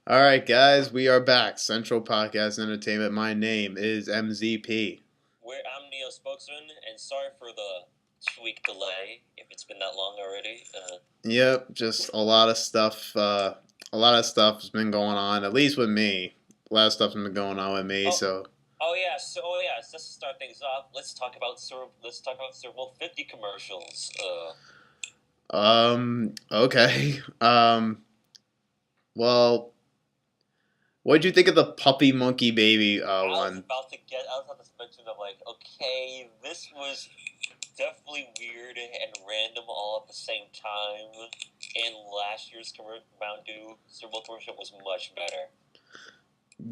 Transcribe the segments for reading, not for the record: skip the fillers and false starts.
All right, guys, we are back. Central Podcast Entertainment. My name is MZP. I'm Neo Spokesman, and sorry for the 2 week delay if it's been that long already. Yep, just a lot of stuff. A lot of stuff has been going on. At least with me, a lot of stuff's been going on with me. Oh, So, just to start things off, let's talk about Super Bowl 50 commercials. okay. Well, what'd you think of the puppy monkey baby one? I was about to mention, I'm like, okay, this was definitely weird and random all at the same time. And last year's Mountain Dew Super Bowl commercial was much better.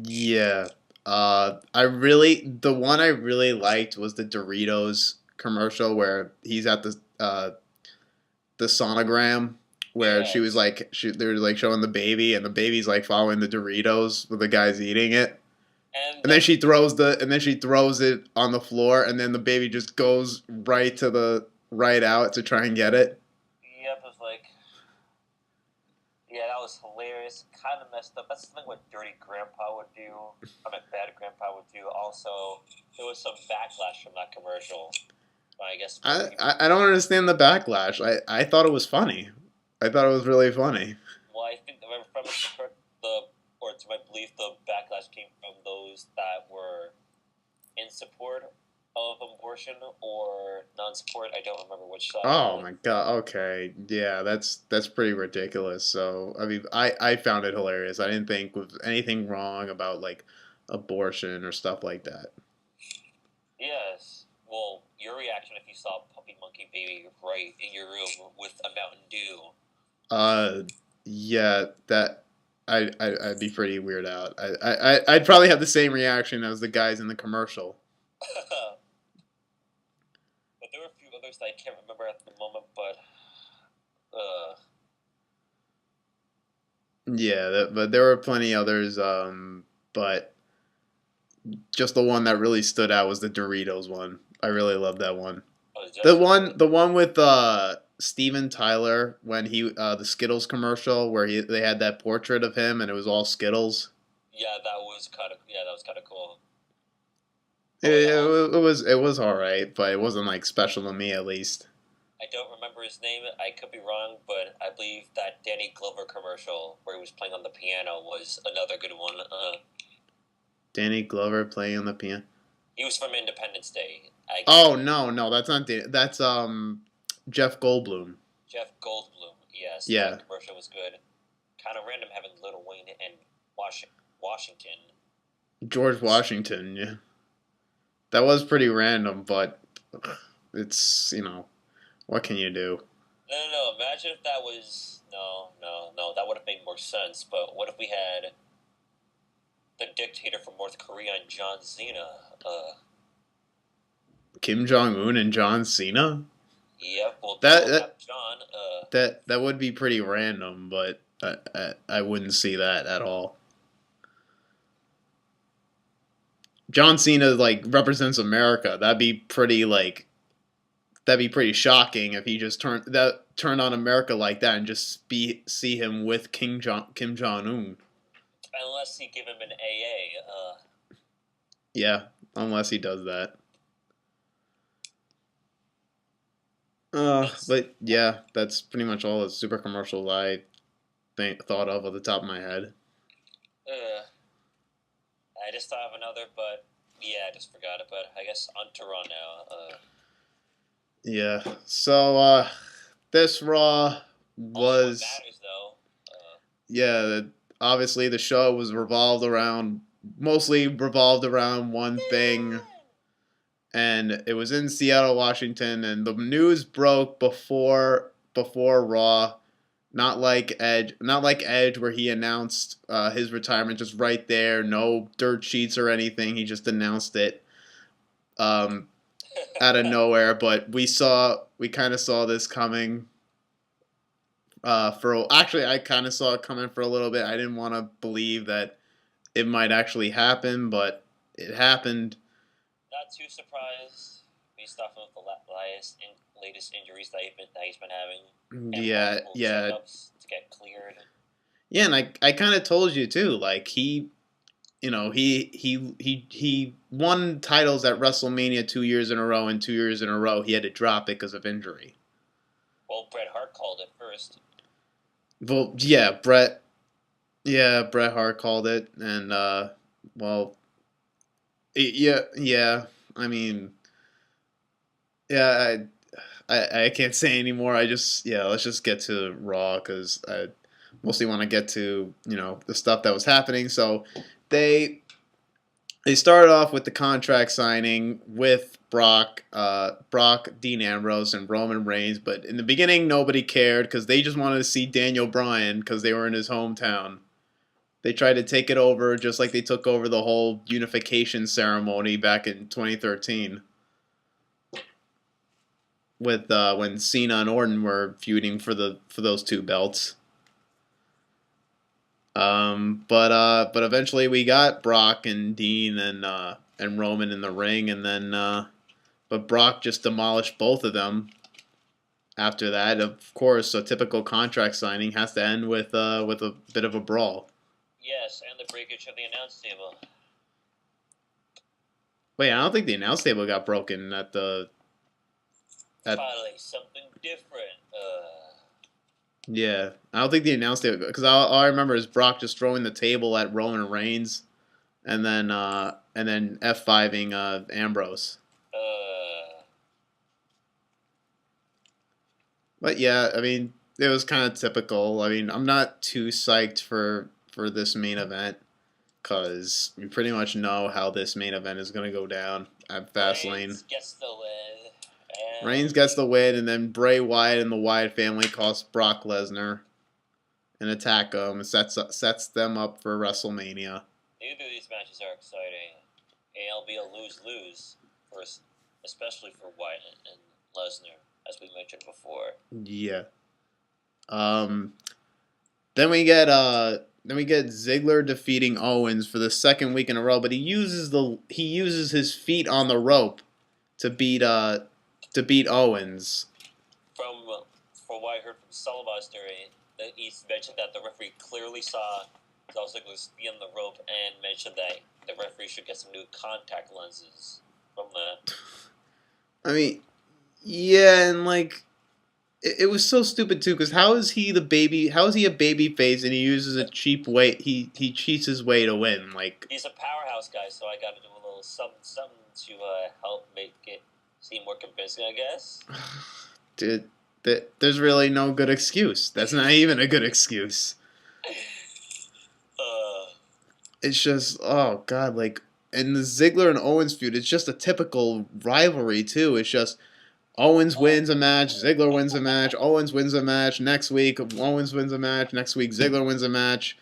Yeah. The one I really liked was the Doritos commercial where he's at the sonogram where she was like they were like showing the baby and the baby's like following the Doritos with the guy's eating it. And then she throws it on the floor and then the baby just goes right out to try and get it. Yep, it was like, yeah, that was hilarious. Kind of messed up. That's something what Dirty Grandpa would do. Bad Grandpa would do. Also, there was some backlash from that commercial. I guess. I don't understand the backlash. I thought it was funny. I thought it was really funny. Well, I think from to my belief, the backlash came from those that were in support of abortion or non-support. I don't remember which side. Oh my god. Okay. Yeah, that's pretty ridiculous. So, I mean, I found it hilarious. I didn't think was anything wrong about like abortion or stuff like that. Yes. Well, your reaction if you saw Puppy Monkey Baby right in your room with a Mountain Dew. Yeah, that I'd be pretty weird out. I'd probably have the same reaction as the guys in the commercial. But there were a few others that I can't remember at the moment, but yeah, but there were plenty others. But just the one that really stood out was the Doritos one. I really love that one. The one with Steven Tyler when the Skittles commercial where they had that portrait of him and it was all Skittles. Yeah, that was kind of cool. It was all right, but it wasn't like special to me at least. I don't remember his name. I could be wrong, but I believe that Danny Glover commercial where he was playing on the piano was another good one. Danny Glover playing on the piano. He was from Independence Day. No, that's not Danny. That's Jeff Goldblum. Jeff Goldblum, yes. Yeah. That commercial was good. Kind of random having Lil Wayne and Washington. George Washington, yeah. That was pretty random, but it's, what can you do? No. Imagine if that was... No. That would have made more sense. But what if we had the dictator from North Korea and John Cena? Kim Jong-un and John Cena? Yep, well, that would be pretty random, but I wouldn't see that at all. John Cena represents America. That'd be pretty shocking if he just turned on America like that and just see him with Kim Jong Un. Unless he give him an AA. Yeah, unless he does that. But yeah, that's pretty much all the super commercials I thought of at the top of my head. I just thought of another, but yeah, I just forgot it. But I guess on to Raw now. Yeah. So this Raw was. Matters, though. Yeah, obviously the show was mostly revolved around one thing, and it was in Seattle, Washington, and the news broke before Raw. Not like Edge, where he announced his retirement just right there, no dirt sheets or anything. He just announced it out of nowhere. But we kind of saw this coming. I kind of saw it coming for a little bit. I didn't want to believe that it might actually happen, but it happened. Not too surprised based off of the latest injuries that he's been having. Yeah. To get cleared. Yeah, and I kind of told you too. Like he won titles at WrestleMania 2 years in a row, and 2 years in a row he had to drop it because of injury. Well, Bret Hart called it first. Well, yeah, Bret Hart called it, and well, yeah. I mean, yeah, I can't say anymore. Let's just get to Raw because I mostly want to get to the stuff that was happening. So they they started off with the contract signing with Brock, Dean Ambrose, and Roman Reigns. But in the beginning, nobody cared because they just wanted to see Daniel Bryan because they were in his hometown. They tried to take it over just like they took over the whole unification ceremony back in 2013 with when Cena and Orton were feuding for those two belts. But eventually we got Brock and Dean and Roman in the ring, and then but Brock just demolished both of them. After that, of course, a typical contract signing has to end with a bit of a brawl. Yes, and the breakage of the announce table. Wait, I don't think the announce table got broken Finally, something different. Yeah, I don't think the announce table because all I remember is Brock just throwing the table at Roman Reigns, and then F5ing Ambrose. But yeah, I mean, it was kind of typical. I mean, I'm not too psyched for this main event because we pretty much know how this main event is going to go down at Fastlane. Reigns gets the win. Reigns gets the win, and then Bray Wyatt and the Wyatt family cost Brock Lesnar and attack him and sets them up for WrestleMania. Neither of these matches are exciting. It'll be a lose-lose, especially for Wyatt and Lesnar, as we mentioned before. Yeah. Then we get Ziggler defeating Owens for the second week in a row, but he uses his feet on the rope to beat Owens. From what I heard from Solomonster, he mentioned that the referee clearly saw Dolph Ziggler's feet on the rope and mentioned that the referee should get some new contact lenses from that. I mean, yeah, and like it was so stupid too. Because how is he a baby face and he uses a cheap way? He cheats his way to win. Like he's a powerhouse guy, so I got to do a little something to help make it seem more convincing, I guess. Dude, there's really no good excuse. That's not even a good excuse. It's just, oh god, like in the Ziggler and Owens feud, it's just a typical rivalry too. It's just Owens wins a match, Ziggler wins a match, Owens wins a match. Next week, Owens wins a match. Next week, Ziggler wins a match.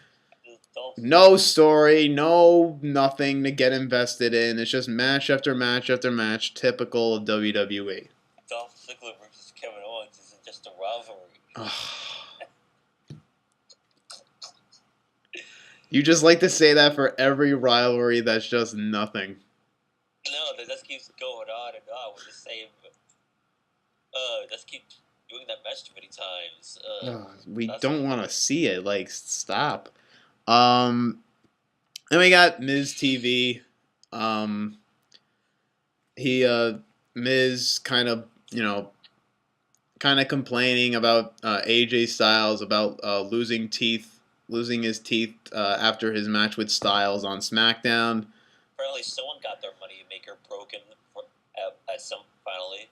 No story, no nothing to get invested in. It's just match after match after match, typical of WWE. Dolph Ziggler versus Kevin Owens isn't just a rivalry. You just like to say that for every rivalry that's just nothing. No, that just keeps going on and on with the same. Just keep doing that match too many times. We don't want to see it. Like, stop. Then we got Miz TV. Miz kind of complaining about AJ Styles about losing his teeth after his match with Styles on SmackDown. Apparently, someone got their money maker broken at some finally.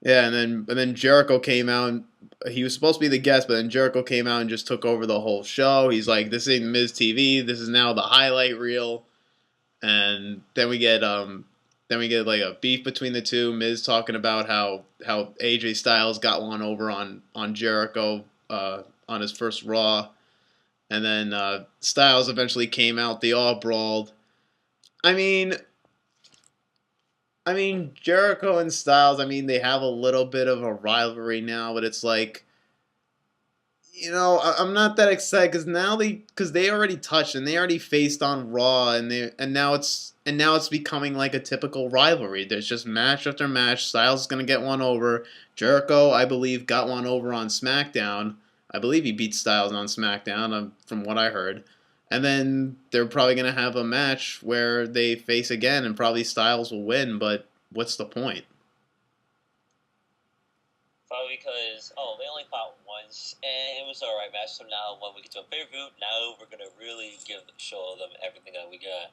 Yeah, and then Jericho came out. He was supposed to be the guest, but then Jericho came out and just took over the whole show. He's like, "This ain't Miz TV. This is now the highlight reel." And then we get like a beef between the two. Miz talking about how AJ Styles got one over on Jericho on his first Raw, and then Styles eventually came out. They all brawled. I mean, Jericho and Styles, they have a little bit of a rivalry now, but it's like, I'm not that excited because they already touched and they already faced on Raw, and now it's becoming like a typical rivalry. There's just match after match. Styles is gonna get one over. Jericho, I believe, got one over on SmackDown I believe he beat Styles on SmackDown, from what I heard. And then they're probably going to have a match where they face again, and probably Styles will win, but what's the point? Probably because, they only fought once, and it was an alright match, so now when we get to a pay-per-view, now we're going to really show them everything that we got.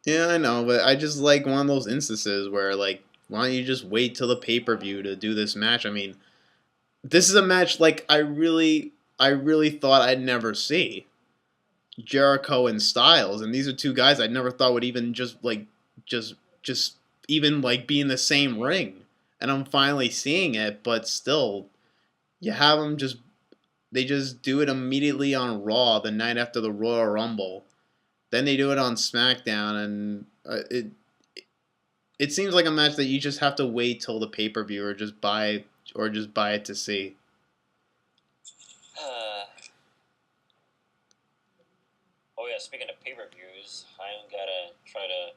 Yeah, I know, but I just like one of those instances where, like, why don't you just wait till the pay-per-view to do this match? I mean, this is a match, like, I really thought I'd never see. Jericho and Styles, and these are two guys I never thought would even just just even like be in the same ring. And I'm finally seeing it, but still, you have them they just do it immediately on Raw the night after the Royal Rumble. Then they do it on SmackDown, and it seems like a match that you just have to wait till the pay per view or just buy it to see. Oh yeah, speaking of pay-per-views, I'm gotta try to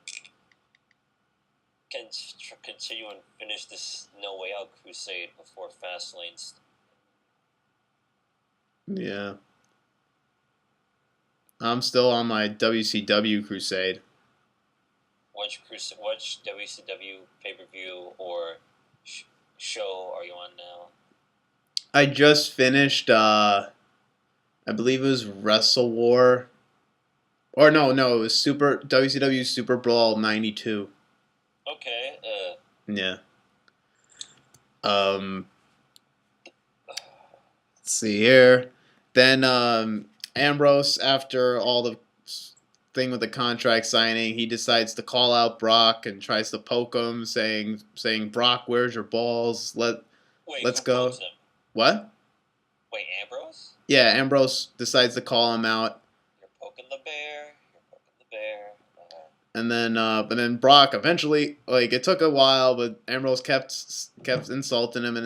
continue and finish this No Way Out crusade before Fastlane. Yeah. I'm still on my WCW crusade. Which WCW pay-per-view or show are you on now? I just finished, I believe it was Wrestle War. Or no, it was WCW Super Brawl 92. Okay, Yeah. Let's see here. Then Ambrose, after all the thing with the contract signing, he decides to call out Brock and tries to poke him, saying Brock, where's your balls? Let's go. Him? What? Wait, Ambrose? Yeah, Ambrose decides to call him out. You're poking the bear. And then Brock eventually, like, it took a while, but Ambrose kept insulting him,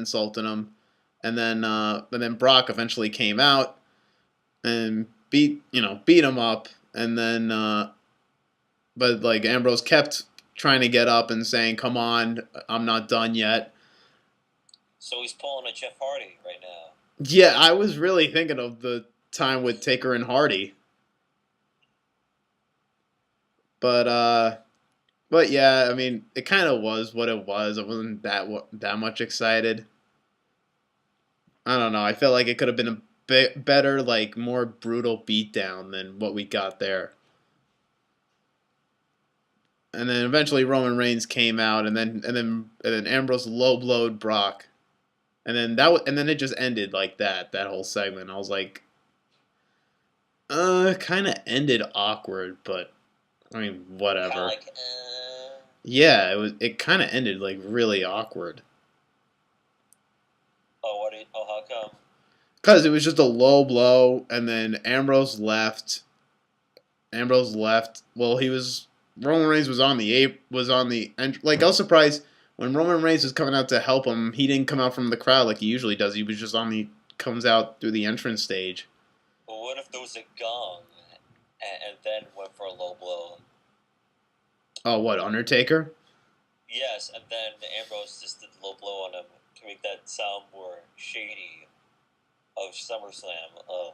and then Brock eventually came out and beat him up, and then but like Ambrose kept trying to get up and saying, "Come on, I'm not done yet." So he's pulling a Jeff Hardy right now. Yeah, I was really thinking of the time with Taker and Hardy. But yeah, I mean, it kind of was what it was. I wasn't that much excited. I don't know. I felt like it could have been a bit better, like more brutal beatdown than what we got there. And then eventually Roman Reigns came out, and then Ambrose low blowed Brock, and then it just ended like that. That whole segment, I was like, kind of ended awkward, but I mean, whatever. Yeah, it kind of ended like really awkward. How come? Because it was just a low blow, and then Ambrose left. Well, Roman Reigns was on the like, I was surprised when Roman Reigns was coming out to help him. He didn't come out from the crowd like he usually does. He was just comes out through the entrance stage. But what if there was a gong and then went for a low blow? Oh, what, Undertaker? Yes, and then Ambrose just did the low blow on him to make that sound more shady of SummerSlam.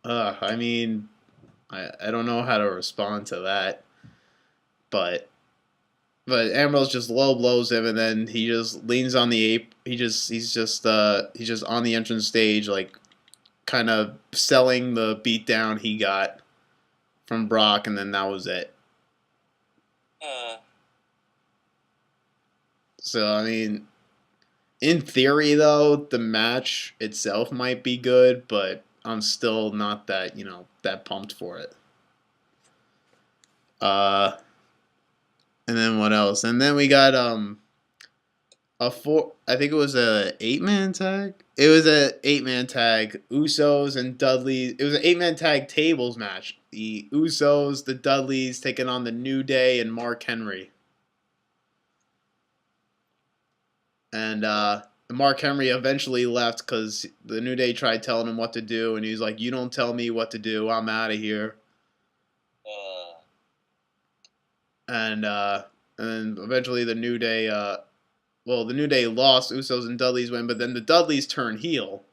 I mean, I don't know how to respond to that, but Ambrose just low blows him, and then he just leans on the ape. He's just on the entrance stage, like, kind of selling the beatdown he got from Brock, and then that was it. So, I mean, in theory, though, the match itself might be good, but I'm still not that, that pumped for it. And then what else? And then we got I think it was a 8-man tag. It was a 8-man tag. Usos and Dudley. It was an 8-man tag tables match. The Usos, the Dudleys taking on the New Day and Mark Henry. And Mark Henry eventually left because the New Day tried telling him what to do, and he was like, "You don't tell me what to do. I'm out of here." And then eventually the New Day well, the New Day lost, Usos and Dudleys win, but then the Dudleys turn heel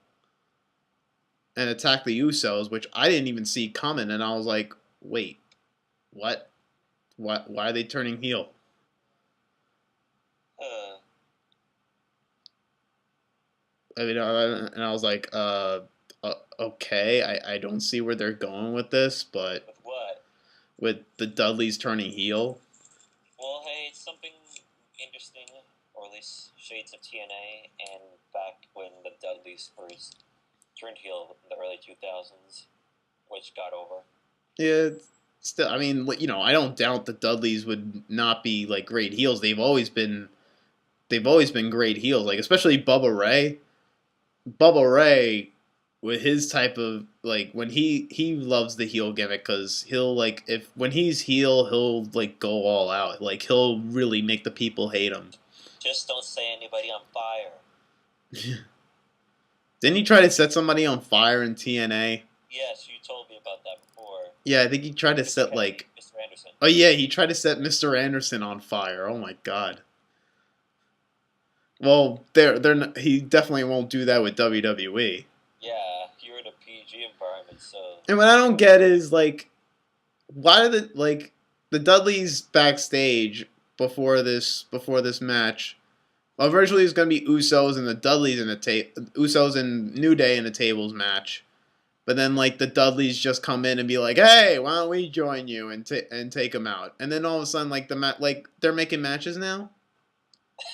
and attack the Usos, which I didn't even see coming, and I was like, wait, what? Why are they turning heel? I mean, and I was like, okay, I don't see where they're going with this, but With what? with the Dudleys turning heel. Well, hey, it's something interesting, or at least shades of TNA, and back when the Dudleys first turned heel in the early 2000s, which got over. Yeah, still, I mean, I don't doubt the Dudleys would not be like great heels. They've always been great heels, like especially Bubba Ray. Bubba Ray, with his type of like when he loves the heel gimmick because he'll like if when he's heel he'll like go all out, like he'll really make the people hate him. Just don't say anybody on fire. Didn't he try to set somebody on fire in TNA? Yes, you told me about that before. Yeah, I think he tried to Mr. set Kennedy, like. Mr. Anderson. Oh yeah, he tried to set Mr. Anderson on fire. Oh my god. Well, he definitely won't do that with WWE. Yeah, you're in a PG environment, so. And what I don't get is like, why are the Dudleys backstage before this match? Well, originally it was gonna be Usos and the Dudleys in the Usos and New Day in the tables match, but then like the Dudleys just come in and be like, "Hey, why don't we join you and take them out?" And then all of a sudden, like they're making matches now.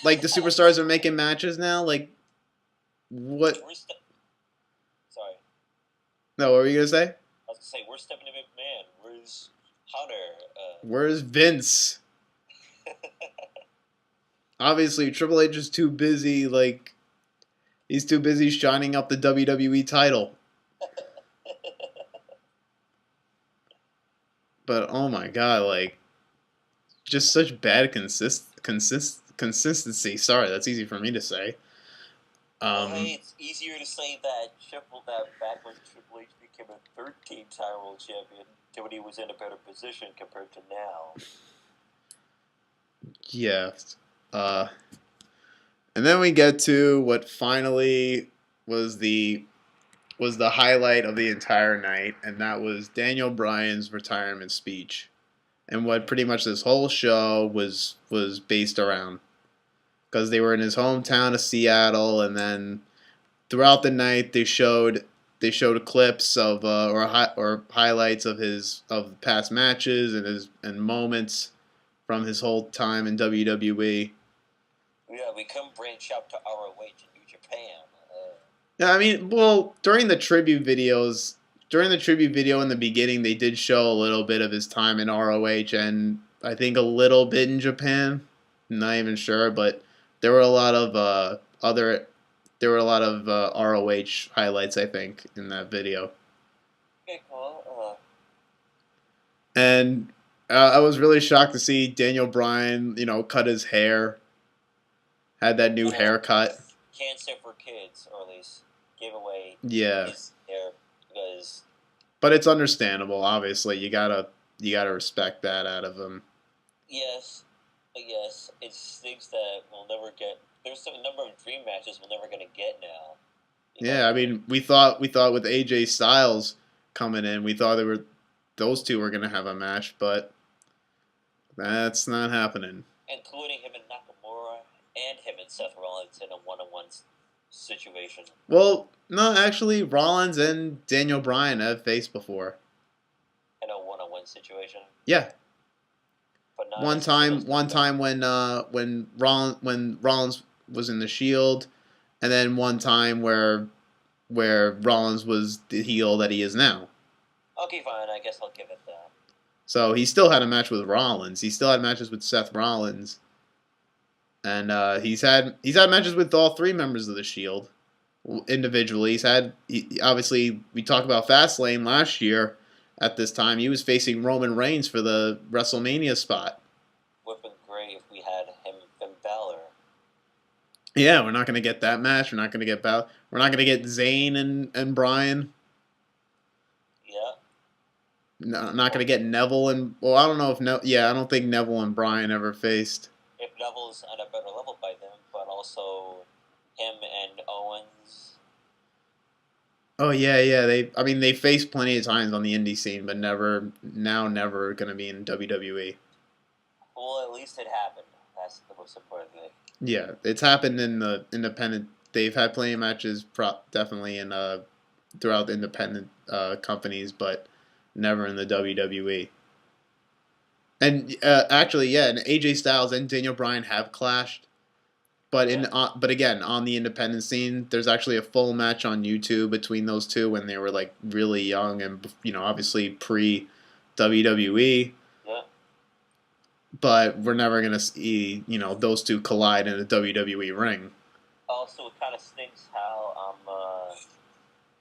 Like the superstars are making matches now. Like what? Sorry. No, what were you gonna say? I was gonna say, where's Stephanie McMahon? Where's Hunter? Where's Vince? Obviously, Triple H is too busy. Like he's too busy shining up the WWE title. But oh my god, like just such bad consistency. Sorry, that's easy for me to say. Well, hey, it's easier to say that back when Triple H became a 13-time world champion, when he was in a better position compared to now. Yeah. And then we get to what finally was the highlight of the entire night, and that was Daniel Bryan's retirement speech, and what pretty much this whole show was based around, because they were in his hometown of Seattle, and then throughout the night they showed clips of or highlights of past matches and moments from his whole time in WWE. Yeah, we couldn't branch out to ROH in New Japan. Yeah, I mean, well, during the tribute video in the beginning, they did show a little bit of his time in ROH and I think a little bit in Japan. I'm not even sure, but there were a lot of ROH highlights, I think, in that video. Okay, cool. And I was really shocked to see Daniel Bryan, cut his hair, had that new haircut. Cancer for kids, or at least gave away Yeah. his hair because. But it's understandable. Obviously, you gotta respect that out of him. Yes, it's things that we'll never get. There's a number of dream matches we're never gonna get now. Yeah, I mean, we thought with AJ Styles coming in, we thought those two were gonna have a match, but that's not happening. Including him and Nakamura, and him and Seth Rollins in a one-on-one situation. Well, no, actually, Rollins and Daniel Bryan have faced before. In a one-on-one situation. Yeah. But not one time when Rollins was in the Shield, and then one time where Rollins was the heel that he is now. Okay, fine. I guess I'll give it that. So he still had a match with Rollins. He still had matches with Seth Rollins, and he's had matches with all three members of the Shield individually. Obviously we talked about Fastlane last year. At this time, he was facing Roman Reigns for the WrestleMania spot. Would have been great if we had him and Balor. Yeah, we're not going to get that match. We're not going to get We're not going to get Zayn and Bryan. Yeah. No, not going to get Neville and. Well, I don't think Neville and Bryan ever faced. If Neville's on a better level by then, but also him and Owens. Oh yeah. They faced plenty of times on the indie scene, but never gonna be in WWE. Well, at least it happened. That's the most important thing. Yeah, it's happened in the independent. They've had plenty of matches, definitely in throughout the independent companies, but never in the WWE. And actually, yeah, and AJ Styles and Daniel Bryan have clashed, but but again on the independent scene, there's actually a full match on YouTube between those two when they were like really young and obviously pre WWE. Yeah. But we're never gonna see those two collide in a WWE ring. Also, it kind of stinks how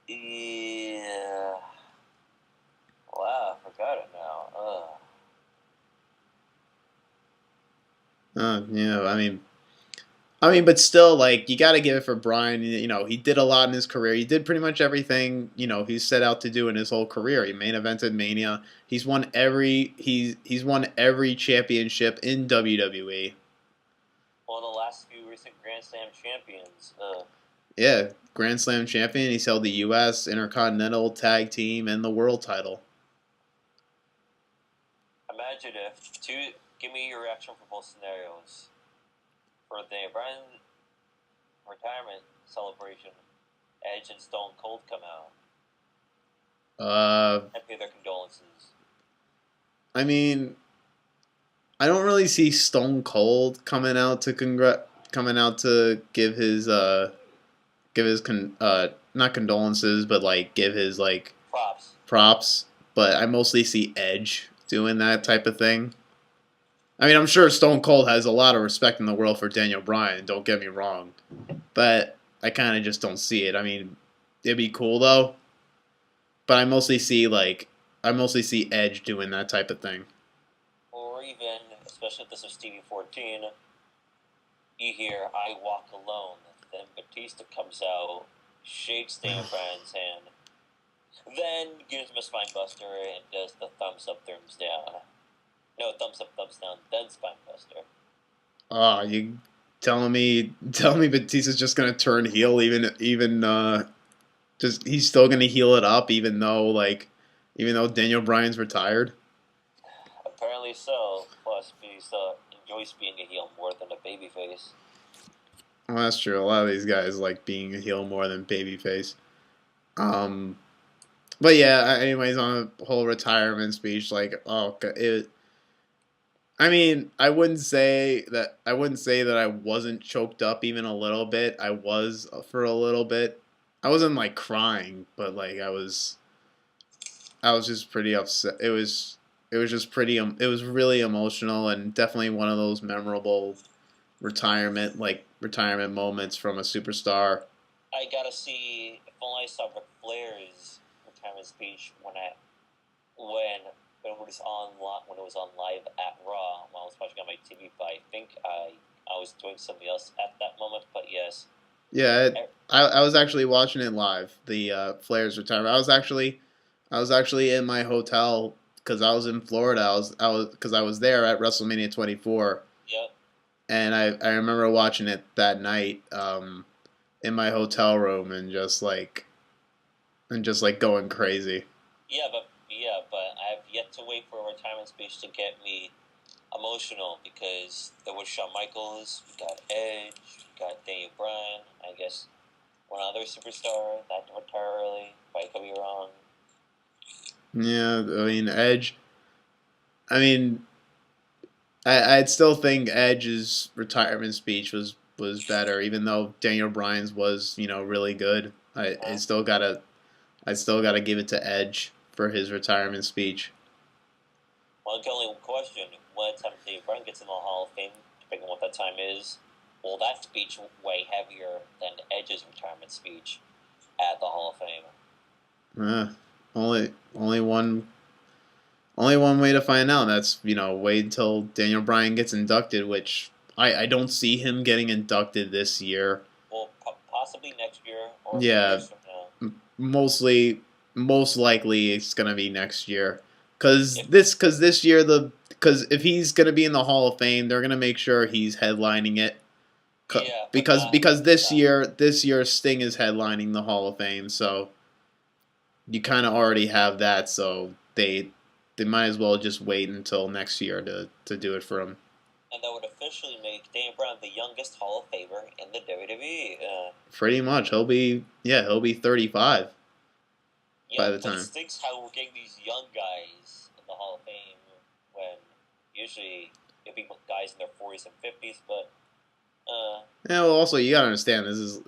yeah. Wow, I forgot it now. Yeah, but still, like, you got to give it for Bryan. He did a lot in his career. He did pretty much everything he set out to do in his whole career. He main evented Mania. He's won he's won every championship in WWE. One of the last few recent Grand Slam champions. Yeah, Grand Slam champion. He's held the U.S. Intercontinental Tag Team and the World Title. Imagine if give me your reaction for both scenarios. For the Bryan retirement celebration, Edge and Stone Cold come out and pay their condolences. I mean, I don't really see Stone Cold coming out to give his not condolences, but like give his like props. But I mostly see Edge doing that type of thing. I mean, I'm sure Stone Cold has a lot of respect in the world for Daniel Bryan, don't get me wrong. But I kind of just don't see it. I mean, it'd be cool though. But I mostly see Edge doing that type of thing. Or even, especially if this is Stevie 14, you hear "I Walk Alone." Then Batista comes out, shakes Daniel Bryan's hand, then gives him a spine buster and does the thumbs up, thumbs down. No, thumbs up, thumbs down, then spine buster. You telling me Batista's just gonna turn heel he's still gonna heel it up even though Daniel Bryan's retired? Apparently so. Plus, Batista enjoys being a heel more than a babyface. Well, that's true. A lot of these guys like being a heel more than babyface. But yeah. Anyways, on the whole retirement speech, I mean, I wouldn't say that I wasn't choked up even a little bit. I was for a little bit. I wasn't like crying, but like I was just pretty upset. It was really emotional and definitely one of those memorable retirement moments from a superstar. I gotta see if only I saw Ric Flair's retirement speech when it was on live at Raw when I was watching on my TV. But I think I was doing something else at that moment. But yes. Yeah, I was actually watching it live. The Flair's retirement. I was actually in my hotel because I was in Florida. I was there at WrestleMania 24. Yep. And I remember watching it that night in my hotel room and just going crazy. But I have yet to wait for a retirement speech to get me emotional because there was Shawn Michaels, we got Edge, we got Daniel Bryan, I guess one other superstar that didn't retire early, but I could be wrong. Yeah, I mean Edge. I mean, I'd still think Edge's retirement speech was better, even though Daniel Bryan's was really good. I still gotta give it to Edge for his retirement speech. Well, the only question: when time Daniel Bryan gets in the Hall of Fame, depending on what that time is, will that speech weigh heavier than Edge's retirement speech at the Hall of Fame? Only one way to find out. That's wait until Daniel Bryan gets inducted, which I don't see him getting inducted this year. Well, possibly next year. Or yeah, most likely it's gonna be next year. Because this year if he's gonna be in the Hall of Fame, they're gonna make sure he's headlining it. Yeah, but because this year Sting is headlining the Hall of Fame, so you kind of already have that. So they might as well just wait until next year to do it for him. and that would officially make Daniel Bryan the youngest Hall of Famer in the WWE. Pretty much, he'll be 35 by Yeah, the but it time. stinks how we're getting these young guys in the Hall of Fame when usually it'd be guys in their 40s and 50s. But Yeah, well, also you gotta understand this is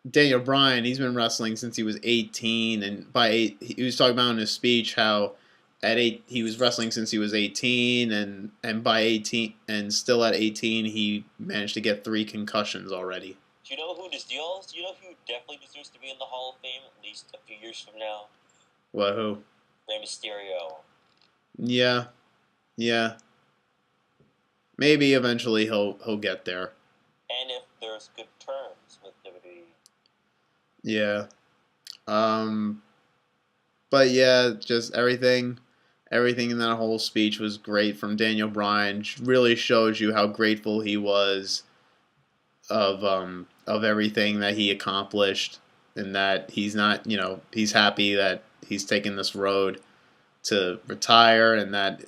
Daniel Bryan. He's been wrestling since he was 18, and by 8, he was talking about in his speech how at 8 he was wrestling since he was 18, and by 18 and still at 18 he managed to get 3 concussions already. do you know who this deal is? Do you know who definitely deserves to be in the Hall of Fame at least a few years from now? What, who? Rey Mysterio. Yeah, yeah. Maybe eventually he'll get there. And if there's good terms with WWE. Yeah. But yeah, just everything in that whole speech was great from Daniel Bryan. Really shows you how grateful he was of everything that he accomplished, and that he's not, he's happy that he's taken this road to retire, and that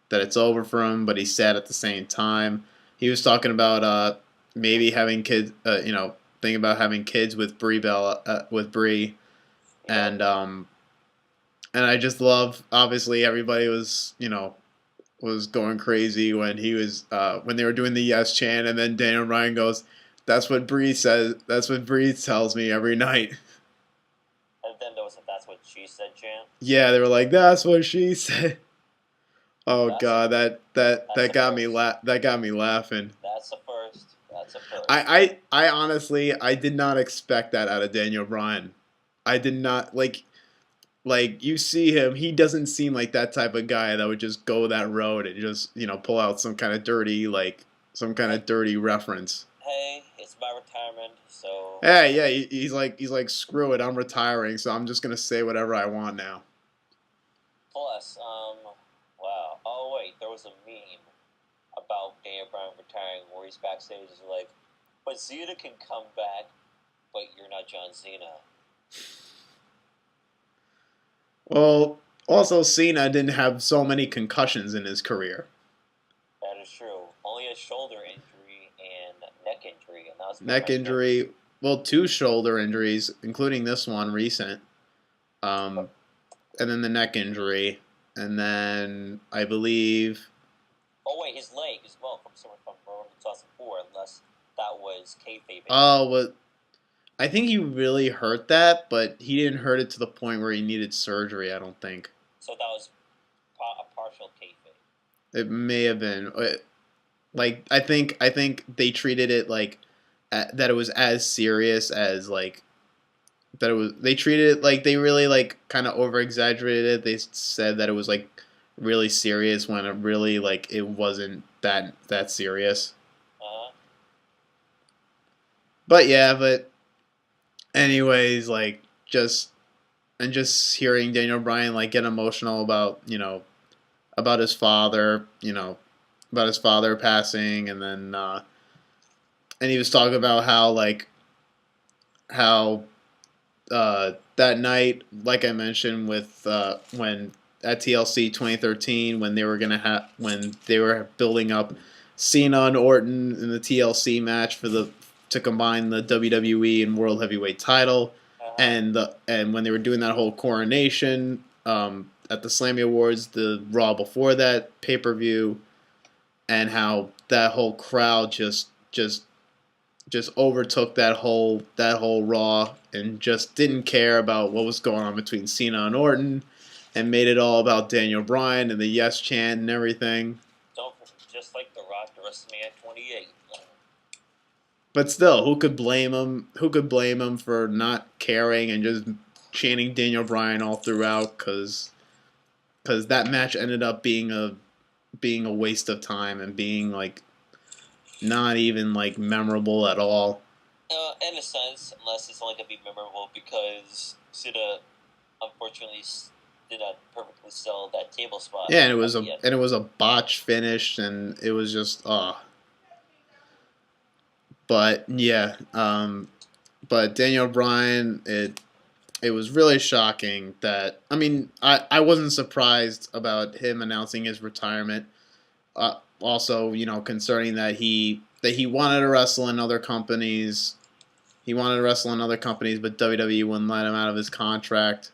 that it's over for him, but he's sad at the same time. He was talking about maybe having kids, thinking about having kids with Brie, and I just love. Obviously, everybody was going crazy when he was when they were doing the yes chant, and then Daniel Bryan goes, "That's what Bree says. That's what Bree tells me every night." And then there was a "That's What She Said" chant. Yeah, they were like, "That's what she said." Oh God, that got me that got me laughing. That's a first. That's a first. I honestly I did not expect that out of Daniel Bryan. I did not like you see him, he doesn't seem like that type of guy that would just go that road and just, pull out some kind of dirty reference. Hey, it's my retirement, so. Hey, yeah, he's like screw it, I'm retiring, so I'm just gonna say whatever I want now. Plus, wow. Oh wait, there was a meme about Daniel Bryan retiring where he's backstage is like, but Cena can come back, but you're not John Cena. Well, also Cena didn't have so many concussions in his career. That is true. Only a shoulder injury and neck injury, and that was Neck injury. Well, 2 shoulder injuries, including this one recent. And then the neck injury, and then I believe. Oh wait, his leg as well from 2004, unless that was kayfabe. Oh, well, I think he really hurt that, but he didn't hurt it to the point where he needed surgery. I don't think. So that was a partial kayfabe. It may have been. I think they treated it like that it was as serious as that it was. They treated it like they really kind of over exaggerated it. They said that it was really serious when it really it wasn't that serious. But yeah, anyways, just hearing Daniel Bryan get emotional about about his father, about his father passing, and then and he was talking about how that night, like I mentioned, with when at TLC 2013 when they were building up Cena and Orton in the TLC match to combine the WWE and World Heavyweight title, and when they were doing that whole coronation at the Slammy Awards, the Raw before that pay-per-view, and how that whole crowd just overtook that whole Raw and just didn't care about what was going on between Cena and Orton, and made it all about Daniel Bryan and the yes chant and everything. Just like The Rock to WrestleMania 28. But still, who could blame him? Who could blame him for not caring and just chanting Daniel Bryan all throughout? Because that match ended up being a waste of time and being not even memorable at all. In a sense, unless it's only gonna be memorable because Cena unfortunately did not perfectly sell that table spot. Yeah, and it was a botch finish, and it was just But yeah, but Daniel Bryan, it was really shocking that I wasn't surprised about him announcing his retirement. Also, concerning that he wanted to wrestle in other companies. He wanted to wrestle in other companies, but WWE wouldn't let him out of his contract.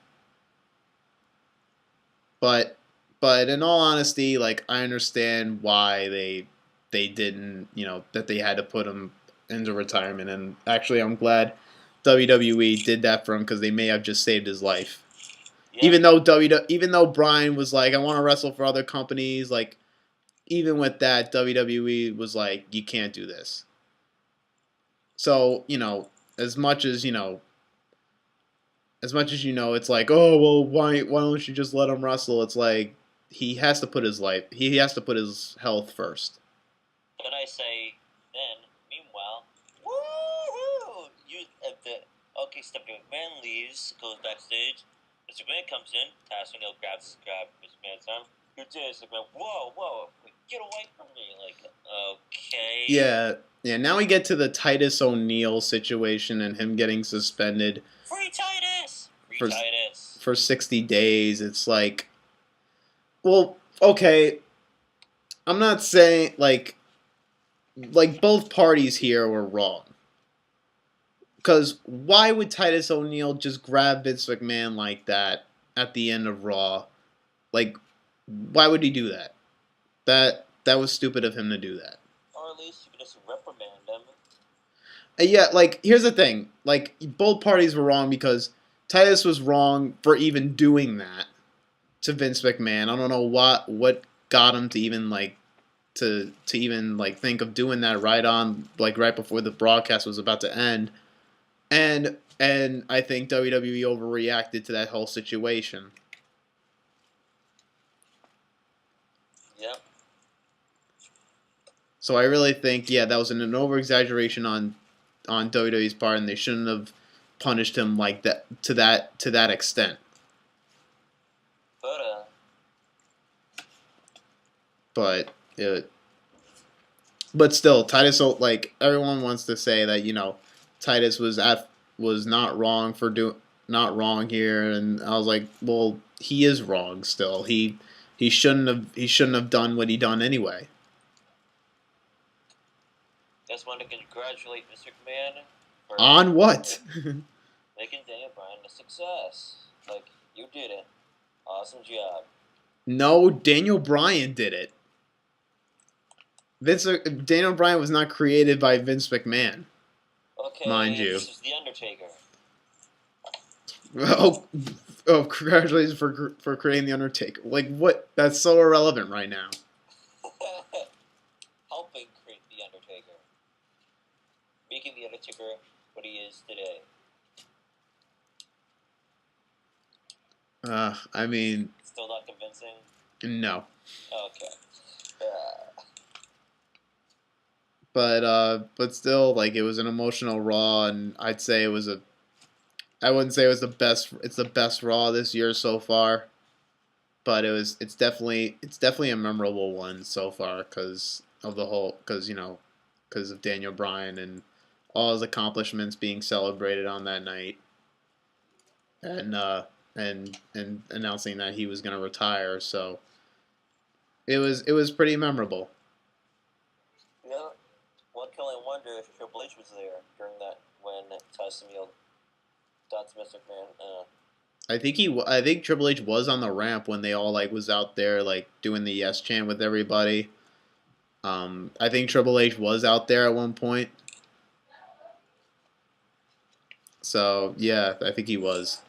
But in all honesty, like I understand why they didn't, that they had to put him into retirement. And actually, I'm glad WWE did that for him because they may have just saved his life. Yeah. Even though Bryan was like, I want to wrestle for other companies, like even with that, WWE was like, you can't do this. So as much as it's like, oh well, why don't you just let him wrestle? It's like he has to put his health first. Then I say, meanwhile, woohoo! Stephanie McMahon leaves, goes backstage. Mr. McMahon comes in. Titus O'Neal grabs Mr. McMahon's arm. Who did Mr. McMahon? Whoa! Get away from me! Like, okay. Yeah. Now we get to the Titus O'Neal situation and him getting suspended. Free Titus! For 60 days. It's like, well, okay. I'm not saying like both parties here were wrong. Because why would Titus O'Neal just grab Vince McMahon like that at the end of Raw? Like, why would he do that? That was stupid of him to do that. Or at least you could just reprimand him. Yeah, like, here's the thing. Like, both parties were wrong because Titus was wrong for even doing that to Vince McMahon. I don't know what got him to even, like, to even, like, think of doing that right before the broadcast was about to end. And I think WWE overreacted to that whole situation. Yep. So I really think, that was an over-exaggeration on WWE's part, and they shouldn't have punished him like that to that extent. But still, Titus, like everyone wants to say that Titus was not wrong not wrong here, and I was like, well, he is wrong still. He shouldn't have done what he done anyway. Just want to congratulate Mr. McMahon on what? Making Daniel Bryan a success. Like, you did it. Awesome job. No, Daniel Bryan did it. Daniel Bryan was not created by Vince McMahon. Okay, mind you. This is The Undertaker. Oh, congratulations for creating The Undertaker. Like, what? That's so irrelevant right now. Helping create The Undertaker. Making The Undertaker what he is today. I mean... Still not convincing? No. Okay. But still, like, it was an emotional Raw, and I'd say I wouldn't say it was the best. It's the best Raw this year so far, but it's definitely a memorable one so far because of Daniel Bryan and all his accomplishments being celebrated on that night, and announcing that he was going to retire. So it was pretty memorable. Yeah. One can only wonder if Triple H was there during that when Titus O'Neal got to Mr. McMahon. I think Triple H was on the ramp when they all like was out there like doing the yes chant with everybody. I think Triple H was out there at one point. So yeah, I think he was.